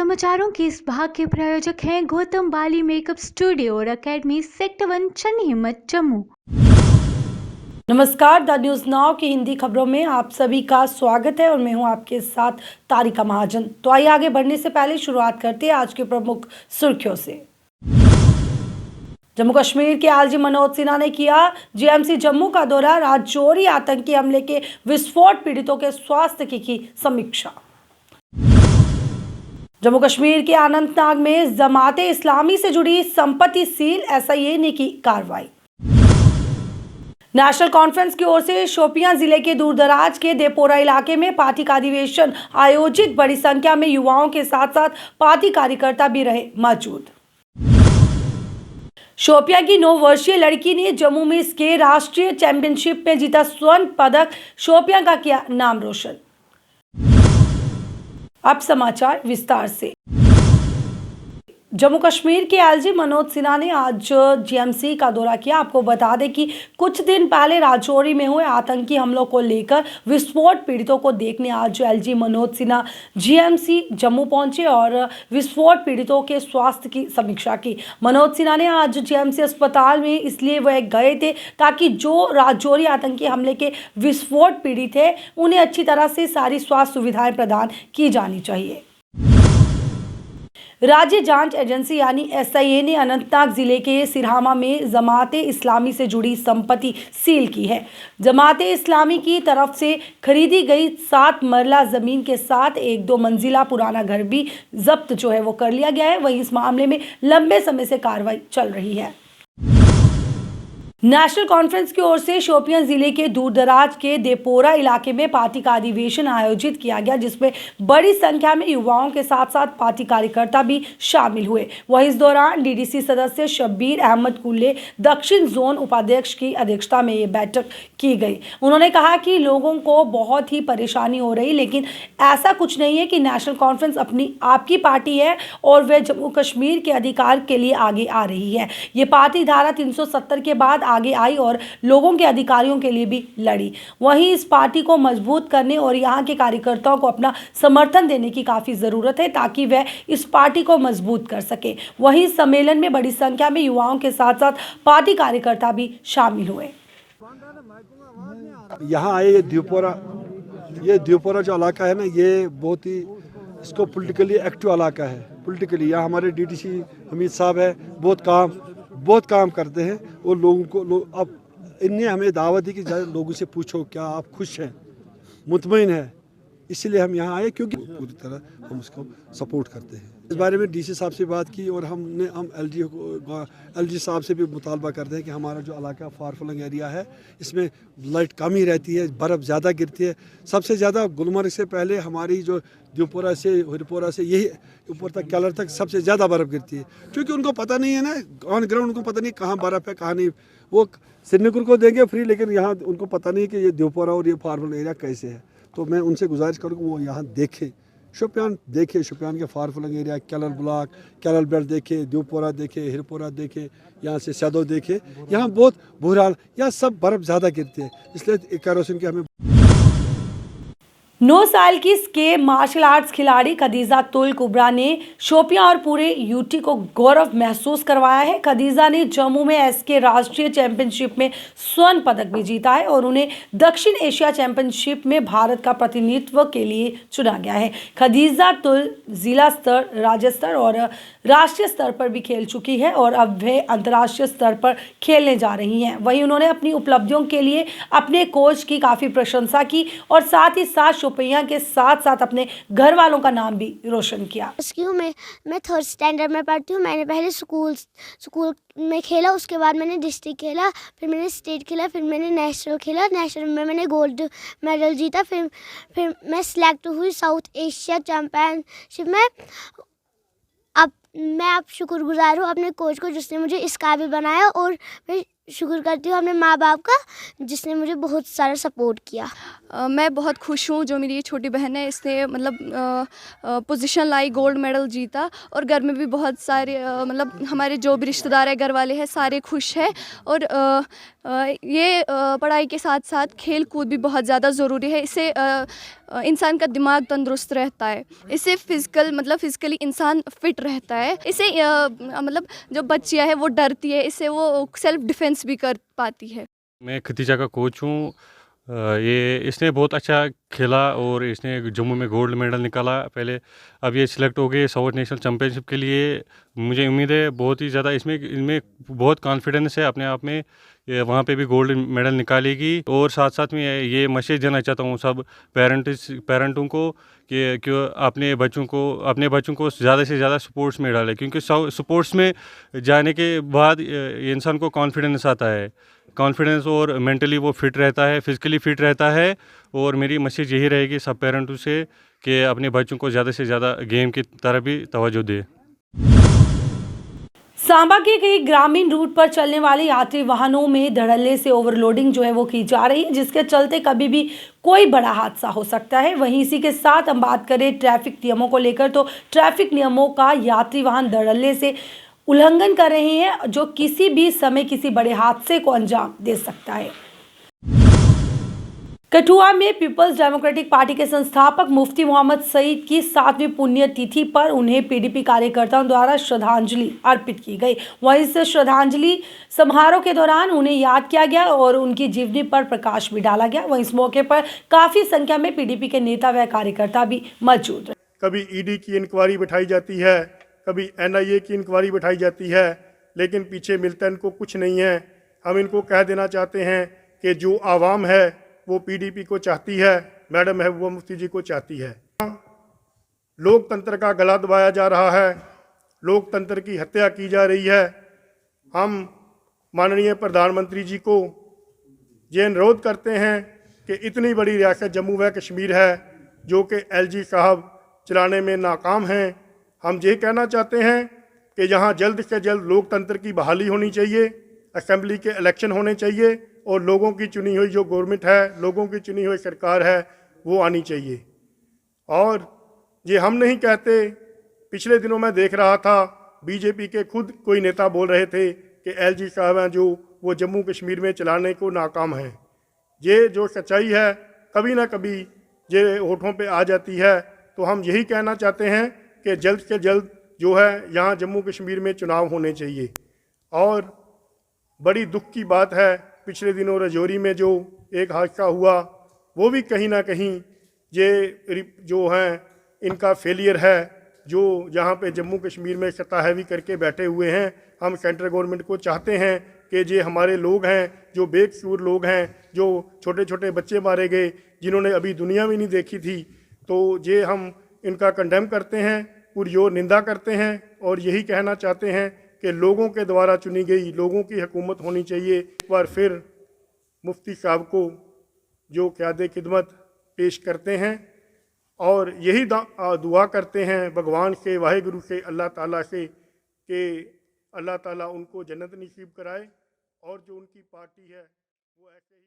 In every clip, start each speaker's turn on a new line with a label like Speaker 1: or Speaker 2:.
Speaker 1: समाचारों के इस भाग के प्रायोजक हैं गौतम बाली मेकअप स्टूडियो और एकेडमी सेक्टर 1 चन्नी हिम्मत जम्मू।
Speaker 2: नमस्कार, द न्यूज़ नाउ की हिंदी खबरों में आप सभी का स्वागत है और मैं हूं आपके साथ तारिका महाजन। तो आइए आगे बढ़ने से पहले शुरुआत करते हैं आज के प्रमुख सुर्खियों से। जम्मू कश्मीर के आलजी मनोज सिन्हा ने किया जीएमसी जम्मू का दौरा, राजौरी आतंकी हमले के विस्फोट पीड़ितों के स्वास्थ्य की समीक्षा। जम्मू कश्मीर के अनंतनाग में जमाते इस्लामी से जुड़ी संपत्ति सील, एसआईए ने की कार्रवाई। नेशनल कॉन्फ्रेंस की ओर से शोपियां जिले के दूरदराज के देपोरा इलाके में पार्टी का अधिवेशन आयोजित, बड़ी संख्या में युवाओं के साथ साथ पार्टी कार्यकर्ता भी रहे मौजूद। शोपियां की 9 वर्षीय लड़की ने जम्मू में इसके राष्ट्रीय चैंपियनशिप में जीता स्वर्ण पदक, शोपियां का किया नाम रोशन। अब समाचार विस्तार से। जम्मू कश्मीर के एलजी मनोज सिन्हा ने आज जीएमसी का दौरा किया। आपको बता दें कि कुछ दिन पहले राजौरी में हुए आतंकी हमलों को लेकर विस्फोट पीड़ितों को देखने आज एलजी मनोज सिन्हा जीएमसी जम्मू पहुंचे और विस्फोट पीड़ितों के स्वास्थ्य की समीक्षा की। मनोज सिन्हा ने आज जीएमसी अस्पताल में इसलिए वह गए थे ताकि जो राजौरी आतंकी हमले के विस्फोट पीड़ित है उन्हें अच्छी तरह से सारी स्वास्थ्य सुविधाएं प्रदान की जानी चाहिए। राज्य जांच एजेंसी यानी एसआईए ने अनंतनाग जिले के सिरहामा में जमाते इस्लामी से जुड़ी संपत्ति सील की है। जमाते इस्लामी की तरफ से खरीदी गई 7 मरला जमीन के साथ एक 2 मंजिला पुराना घर भी जब्त वो कर लिया गया है। वहीं इस मामले में लंबे समय से कार्रवाई चल रही है। नेशनल कॉन्फ्रेंस की ओर से शोपियां जिले के दूरदराज के देपोरा इलाके में पार्टी का अधिवेशन आयोजित किया गया, जिसमें बड़ी संख्या में युवाओं के साथ साथ पार्टी कार्यकर्ता भी शामिल हुए। वहीं इस दौरान डीडीसी सदस्य शब्बीर अहमद कुल्ले दक्षिण जोन उपाध्यक्ष की अध्यक्षता में ये बैठक की गई। उन्होंने कहा कि लोगों को बहुत ही परेशानी हो रही, लेकिन ऐसा कुछ नहीं है कि नेशनल कॉन्फ्रेंस अपनी आपकी पार्टी है और वह जम्मू कश्मीर के अधिकार के लिए आगे आ रही है। ये पार्टी धारा 370 के बाद आगे आई और लोगों के अधिकारियों के लिए भी लड़ी। वहीं इस पार्टी को मजबूत करने और यहाँ के कार्यकर्ताओं को अपना समर्थन देने की काफ़ी ज़रूरत है ताकि वह इस पार्टी को मजबूत कर सके। वहीं सम्मेलन में बड़ी संख्या में युवाओं के साथ साथ पार्टी कार्यकर्ता भी शामिल हुए।
Speaker 3: यहाँ आए ये द्योपोरा जो इलाका है ना, ये बहुत ही इसको पोलिटिकली एक्टिव इलाका है। पोलिटिकली यहाँ हमारे डीडीसी हमीद साहब है, बहुत काम करते हैं और लोगों को अब इनने हमें दावत दी कि लोगों से पूछो क्या आप खुश हैं, मुतमईन है। इसलिए हम यहाँ आए क्योंकि पूरी तरह हम उसको सपोर्ट करते हैं। इस बारे में डीसी साहब से बात की और हम एलजी साहब से भी मुतालबा करते हैं कि हमारा जो इलाका फार फ्लंग एरिया है इसमें लाइट कम ही रहती है, बर्फ़ ज़्यादा गिरती है। सबसे ज़्यादा गुलमर्ग से पहले हमारी जो द्योपोरा से हिरपोरा से यही ऊपर तक कैलर तक सबसे ज़्यादा बर्फ़ गिरती है, क्योंकि उनको पता नहीं है ना, ऑन ग्राउंड उनको पता नहीं कहाँ बर्फ़ है कहाँ नहीं। वो श्रीनगर को देंगे फ्री, लेकिन यहाँ उनको पता नहीं कि ये द्योपोरा और ये फार फ्लंग एरिया कैसे है। तो मैं उनसे गुजारिश करूँगा वो यहाँ देखें, शोपियान देखे, शोपियान के far flung area, Kellar block, Kellar belt देखे, द्योपोरा देखे, हिरपोरा देखे, यहाँ से सैदो देखे। यहाँ बहुत बुरा हाल, यहाँ सब बर्फ़ ज़्यादा गिरती है, इसलिए केरोसिन के हमें
Speaker 2: 9 साल की स्के मार्शल आर्ट्स खिलाड़ी खदीजा तुल कुबरा ने शोपियां और पूरे यूटी को गौरव महसूस करवाया है। खदीजा ने जम्मू में एसके राष्ट्रीय चैंपियनशिप में स्वर्ण पदक भी जीता है और उन्हें दक्षिण एशिया चैंपियनशिप में भारत का प्रतिनिधित्व के लिए चुना गया है। खदीजा तुल जिला स्तर, राज्य स्तर और राष्ट्रीय स्तर पर भी खेल चुकी है और अब वह अंतर्राष्ट्रीय स्तर पर खेलने जा रही हैं। वहीं उन्होंने अपनी उपलब्धियों के लिए अपने कोच की काफ़ी प्रशंसा की और साथ ही साथ शोपियां के साथ साथ अपने घर वालों का नाम भी रोशन किया।
Speaker 4: मैं 3rd स्टैंडर्ड में पढ़ती हूँ। मैंने पहले स्कूल में खेला, उसके बाद मैंने डिस्ट्रिक्ट खेला, फिर मैंने स्टेट खेला, फिर मैंने नेशनल खेला। नेशनल में मैंने गोल्ड मेडल जीता। फिर मैं सिलेक्ट हुई साउथ एशिया चैम्पियनशिप में। अब मैं शुक्रगुजार हूँ अपने कोच को जिसने मुझे इस काबिल बनाया, और मैं शुक्र करती हूँ अपने माँ बाप का जिसने मुझे बहुत सारा सपोर्ट किया।
Speaker 5: मैं बहुत खुश हूँ जो मेरी ये छोटी बहन है, इसने पोजीशन लाई, गोल्ड मेडल जीता, और घर में भी बहुत सारे हमारे जो भी रिश्तेदार है, घर वाले हैं, सारे खुश हैं। और ये पढ़ाई के साथ साथ खेल कूद भी बहुत ज़्यादा ज़रूरी है। इससे इंसान का दिमाग तंदुरुस्त रहता है। इससे फिज़िकली इंसान फिट रहता है। इससे मतलब जो बच्चियाँ हैं वो डरती है, इससे वो सेल्फ डिफेंस भी कर पाती है।
Speaker 6: मैं खतीजा का कोच हूँ। ये इसने बहुत अच्छा खेला और इसने जम्मू में गोल्ड मेडल निकाला पहले। अब ये सिलेक्ट हो गए साउथ नेशनल चैम्पियनशिप के लिए। मुझे उम्मीद है बहुत ही ज़्यादा इनमें बहुत कॉन्फिडेंस है अपने आप में, ये वहाँ पे भी गोल्ड मेडल निकालेगी। और साथ साथ में ये मैसेज देना चाहता हूँ सब पेरेंटों को कि अपने बच्चों को ज़्यादा से ज़्यादा स्पोर्ट्स में डालें, क्योंकि स्पोर्ट्स में जाने के बाद इंसान को कॉन्फिडेंस आता है। कॉन्फिडेंस और मेंटली वो फिट रहता है, फिज़िकली फिट रहता है। और मेरी मैसेज यही रहेगी सब पेरेंटों से कि अपने बच्चों को ज़्यादा से ज़्यादा गेम की तरफ भी तवज्जो दें।
Speaker 2: सांबा के कई ग्रामीण रूट पर चलने वाले यात्री वाहनों में धड़ल्ले से ओवरलोडिंग जो है वो की जा रही है, जिसके चलते कभी भी कोई बड़ा हादसा हो सकता है। वहीं इसी के साथ हम बात करें ट्रैफिक नियमों को लेकर, तो ट्रैफिक नियमों का यात्री वाहन धड़ल्ले से उल्लंघन कर रहे हैं, जो किसी भी समय किसी बड़े हादसे को अंजाम दे सकता है। कठुआ में पीपल्स डेमोक्रेटिक पार्टी के संस्थापक मुफ्ती मोहम्मद सईद की 7वीं पुण्यतिथि पर उन्हें पीडीपी कार्यकर्ताओं द्वारा श्रद्धांजलि अर्पित की गई। वहीं इस श्रद्धांजलि समारोह के दौरान उन्हें याद किया गया और उनकी जीवनी पर प्रकाश भी डाला गया। वहीं इस मौके पर काफी संख्या में पीडीपी के नेता व कार्यकर्ता भी मौजूद रहे।
Speaker 7: कभी ईडी की इंक्वायरी बिठाई जाती है, कभी एनआईए की इंक्वायरी बिठाई जाती है, लेकिन पीछे मिलता इनको कुछ नहीं है। हम इनको कह देना चाहते हैं कि जो आवाम है वो पीडीपी को चाहती है, मैडम महबूबा मुफ्ती जी को चाहती है। लोकतंत्र का गला दबाया जा रहा है, लोकतंत्र की हत्या की जा रही है। हम माननीय प्रधानमंत्री जी को ये अनुरोध करते हैं कि इतनी बड़ी रियासत जम्मू व कश्मीर है जो कि एलजी साहब चलाने में नाकाम हैं। हम ये कहना चाहते हैं कि यहाँ जल्द से जल्द लोकतंत्र की बहाली होनी चाहिए, असेंबली के इलेक्शन होने चाहिए और लोगों की चुनी हुई जो गवर्नमेंट है, लोगों की चुनी हुई सरकार है, वो आनी चाहिए। और ये हम नहीं कहते, पिछले दिनों में देख रहा था बीजेपी के खुद कोई नेता बोल रहे थे कि एलजी साहब हैं जो वो जम्मू कश्मीर में चलाने को नाकाम हैं। ये जो सच्चाई है कभी ना कभी ये होठों पे आ जाती है। तो हम यही कहना चाहते हैं कि जल्द से जल्द जो है यहाँ जम्मू कश्मीर में चुनाव होने चाहिए। और बड़ी दुख की बात है, पिछले दिनों राजौरी में जो एक हादसा हुआ वो भी कहीं ना कहीं ये जो हैं इनका फेलियर है, जो यहाँ पे जम्मू कश्मीर में सत्ता हैवी करके बैठे हुए हैं। हम सेंट्रल गवर्नमेंट को चाहते हैं कि ये हमारे लोग हैं, जो बेकसूर लोग हैं, जो छोटे छोटे बच्चे मारे गए जिन्होंने अभी दुनिया भी नहीं देखी थी, तो ये हम इनका कंडेम करते हैं, पुरजोर निंदा करते हैं और यही कहना चाहते हैं कि लोगों के द्वारा चुनी गई लोगों की हुकूमत होनी चाहिए। एक बार फिर मुफ्ती साहब को जो क़यादे खिदमत पेश करते हैं और यही दुआ करते हैं भगवान से, वाहिगुरु से, अल्लाह ताला से कि अल्लाह ताला उनको जन्नत नसीब कराए और जो उनकी पार्टी है वो ऐसे ही।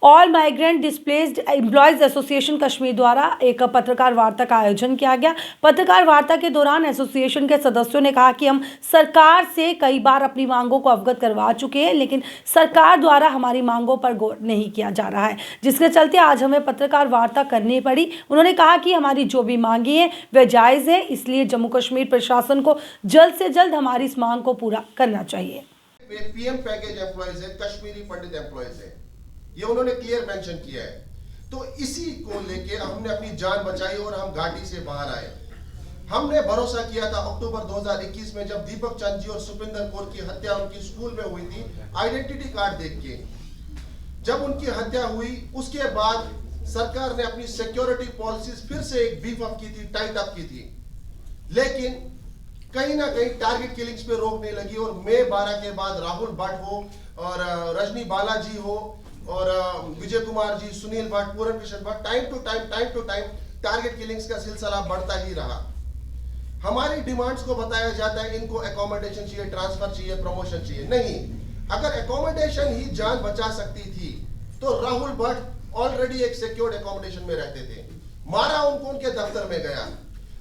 Speaker 2: All migrant displaced employees association Kashmir द्वारा एक पत्रकार वार्ता का आयोजन किया गया। पत्रकार वार्ता के दौरान एसोसिएशन के सदस्यों ने कहा कि हम सरकार से कई बार अपनी मांगों को अवगत करवा चुके हैं, लेकिन सरकार द्वारा हमारी मांगों पर गौर नहीं किया जा रहा है, जिसके चलते आज हमें पत्रकार वार्ता करनी पड़ी। उन्होंने कहा कि हमारी जो भी मांगे हैं वह जायज़ है, इसलिए जम्मू कश्मीर प्रशासन को जल्द से जल्द हमारी इस मांग को पूरा करना चाहिए।
Speaker 8: पीएम पैकेज एम्प्लॉयज है, कश्मीरी पंडित एम्प्लॉयज है, ये उन्होंने क्लियर मेंशन किया है। तो इसी को लेके हमने अपनी जान बचाई और हम घाटी से बाहर आए। हमने भरोसा किया था अक्टूबर 2021 में जब दीपक चंद जी और सुपिंदर कौर की हत्या उनकी स्कूल में हुई थी, आइडेंटिटी कार्ड देख के जब उनकी हत्या हुई उसके बाद सरकार ने अपनी सिक्योरिटी पॉलिसीज फिर से एक बीफ अप की थी, टाइट अप की थी, लेकिन कहीं ना कहीं टारगेट किलिंग्स पे रोक नहीं लगी। और मई 12 के बाद राहुल भट्ट हो और रजनी बालाजी हो और Vijay Kumar ji, Sunil Bhatt, Puran Krishna Bhatt, time to time target killings का सिलसिला बढ़ता ही रहा। हमारी डिमांड्स को बताया जाता है इनको एकोमोडेशन चाहिए, ट्रांसफर चाहिए, प्रमोशन चाहिए। नहीं, अगर एकोमोडेशन ही जान बचा सकती थी तो राहुल भट्ट ऑलरेडी एक सिक्योर्ड एकोमोडेशन में रहते थे, मारा उनको उनके दफ्तर में गया।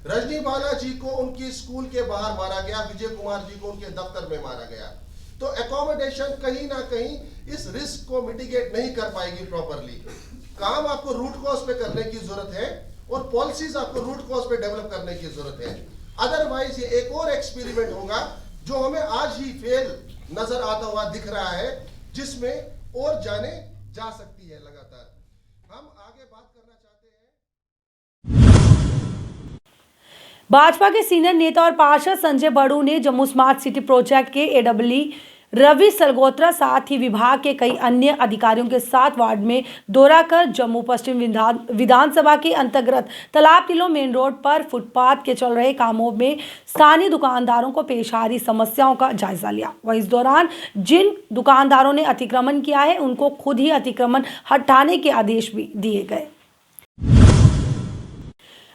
Speaker 8: रजनी बालाजी को उनकी स्कूल के बाहर मारा गया, विजय कुमार जी को उनके दफ्तर में मारा गया। तो एकोमोडेशन कहीं ना कहीं इस रिस्क को मिटिगेट नहीं कर पाएगी प्रॉपरली। काम आपको रूट कॉज पे करने की जरूरत है और पॉलिसीज आपको रूट कॉज पे डेवलप करने की जरूरत है। अदरवाइज ये एक और एक्सपेरिमेंट होगा जो हमें आज ही फेल नजर आता हुआ दिख रहा है, जिसमें और जाने जा सकती है लगातार। हम आगे बात करना चाहते हैं।
Speaker 2: भाजपा के सीनियर नेता और पार्षद संजय बड़ू ने जम्मू स्मार्ट सिटी प्रोजेक्ट के एडब्ल्यू रवि सलगोत्रा साथ ही विभाग के कई अन्य अधिकारियों के साथ वार्ड में दौरा कर जम्मू पश्चिम विधानसभा के अंतर्गत तालाब टिलो मेन रोड पर फुटपाथ के चल रहे कामों में स्थानीय दुकानदारों को पेश आ रही समस्याओं का जायजा लिया। वहीं इस दौरान जिन दुकानदारों ने अतिक्रमण किया है उनको खुद ही अतिक्रमण हटाने के आदेश भी दिए गए।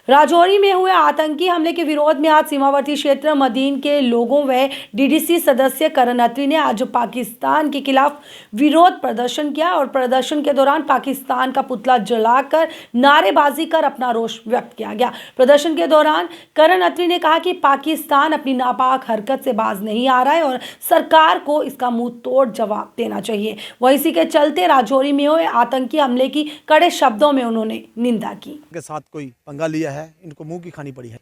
Speaker 2: राजौरी में हुए आतंकी हमले के विरोध में आज सीमावर्ती क्षेत्र मदीन के लोगों व डीडीसी सदस्य करण अत्री ने आज पाकिस्तान के खिलाफ विरोध प्रदर्शन किया और प्रदर्शन के दौरान पाकिस्तान का पुतला जलाकर नारेबाजी कर अपना रोष व्यक्त किया गया। प्रदर्शन के दौरान करण अत्री ने कहा कि पाकिस्तान अपनी नापाक हरकत से बाज नहीं आ रहा है और सरकार को इसका मुंह तोड़ जवाब देना चाहिए। वहीं इसी के चलते राजौरी में हुए आतंकी हमले की कड़े शब्दों में उन्होंने निंदा की।
Speaker 9: के साथ कोई पंगा लिया है, इनको मुंह की खानी पड़ी है।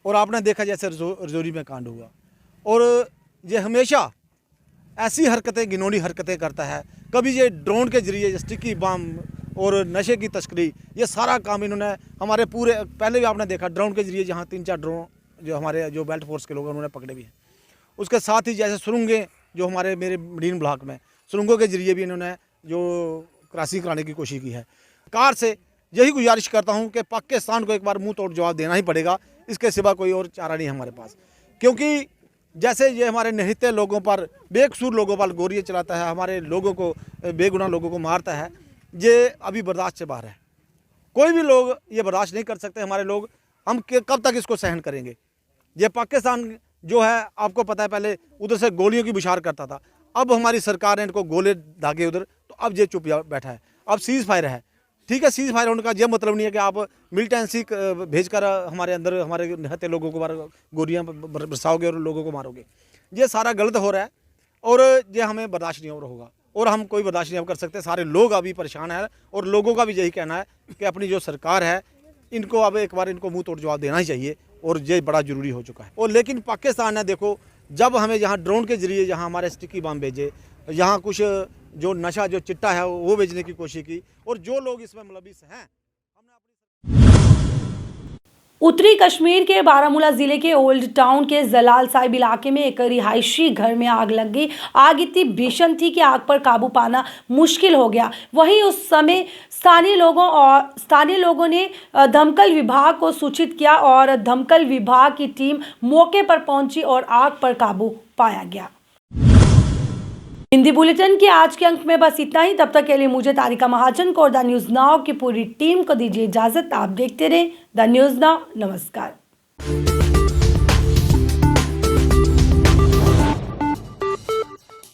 Speaker 9: और आपने देखा जैसे रजौरी में कांड हुआ, और ये हमेशा ऐसी हरकतें, घिनौनी हरकतें करता है। कभी ये ड्रोन के जरिए स्टिकी बम और नशे की तस्करी, ये सारा काम इन्होंने हमारे पूरे, पहले भी आपने देखा ड्रोन के जरिए जहाँ 3-4 ड्रोन जो हमारे जो बेल्ट फोर्स के लोग उन्होंने पकड़े भी हैं। उसके साथ ही जैसे सुरंगें जो हमारे मेरे मरीन ब्लॉक में सुरंगों के जरिए भी इन्होंने जो क्रॉसिंग कराने की कोशिश की है। कार से यही गुजारिश करता हूं कि पाकिस्तान को एक बार मुंह तोड़ जवाब देना ही पड़ेगा, इसके सिवा कोई और चारा नहीं है हमारे पास। क्योंकि जैसे ये हमारे निहत्थे लोगों पर, बेकसूर लोगों पर गोलियां चलाता है, हमारे लोगों को, बेगुनाह लोगों को मारता है, ये अभी बर्दाश्त से बाहर है। कोई भी लोग ये बर्दाश्त नहीं कर सकते हमारे लोग। हम कब तक इसको सहन करेंगे? ये पाकिस्तान जो है, आपको पता है पहले उधर से गोलियों की बुछार करता था, अब हमारी सरकार ने इनको गोले दागे उधर, तो अब ये चुप बैठा है। अब सीज़ फायर है, ठीक है, सीज़ फायर होने का यह मतलब नहीं है कि आप मिलिटेंसी भेजकर हमारे अंदर हमारे निहत्थे लोगों को गोलियां बरसाओगे और लोगों को मारोगे। ये सारा गलत हो रहा है और ये हमें बर्दाश्त नहीं होगा, और हम कोई बर्दाश्त नहीं कर सकते। सारे लोग अभी परेशान हैं और लोगों का भी यही कहना है कि अपनी जो सरकार है इनको अब एक बार इनको मुंह तोड़ जवाब देना ही चाहिए, और ये बड़ा ज़रूरी हो चुका है। और लेकिन पाकिस्तान ने देखो, जब हमें यहाँ ड्रोन के जरिए यहाँ हमारे स्टिकी बम भेजे, यहाँ कुछ जो नशा जो चिट्टा है वो बेचने की कोशिश की, और जो लोग इसमें मुलविस हैं,
Speaker 2: उत्तरी कश्मीर के बारामूला जिले के ओल्ड टाउन के जलाल साहिब इलाके में एक रिहायशी घर में आग लग गई। आग इतनी भीषण थी कि आग पर काबू पाना मुश्किल हो गया। वहीं उस समय स्थानीय लोगों ने दमकल विभाग को सूचित किया और दमकल विभाग की टीम मौके पर पहुंची और आग पर काबू पाया गया। हिंदी बुलेटिन के आज के अंक में बस इतना ही। तब तक के लिए मुझे तारिका महाजन को और द न्यूज़ नाउ की पूरी टीम को दीजिए इजाजत। आप देखते रहे द न्यूज़ नाउ। नमस्कार।